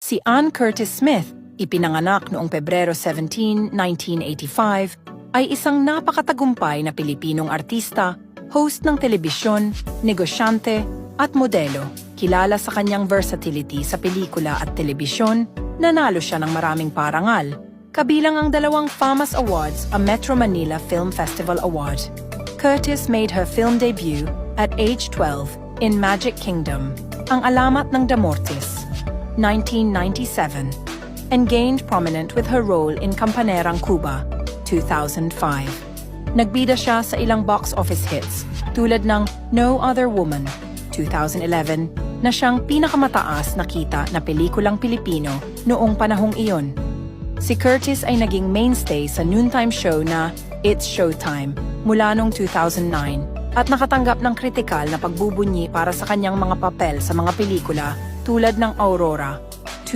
Si Anne Curtis Smith, ipinanganak noong Pebrero 17, 1985, ay isang napakatagumpay na Pilipinong artista, host ng telebisyon, negosyante, at modelo. Kilala sa kanyang versatility sa pelikula at telebisyon, nanalo siya ng maraming parangal, kabilang ang 2 FAMAS Awards, a Metro Manila Film Festival Award. Curtis made her film debut at age 12 in Magic Kingdom, Ang Alamat ng Damortis, 1997, and gained prominent with her role in Campanerang Cuba, 2005. Nagbida siya sa ilang box office hits tulad ng No Other Woman, 2011, na siyang pinakamataas na kita na pelikulang Pilipino noong panahong iyon. Si Curtis ay naging mainstay sa noontime show na It's Showtime mula noong 2009 at nakatanggap ng kritikal na pagbubunyi para sa kanyang mga papel sa mga pelikula tulad ng Aurora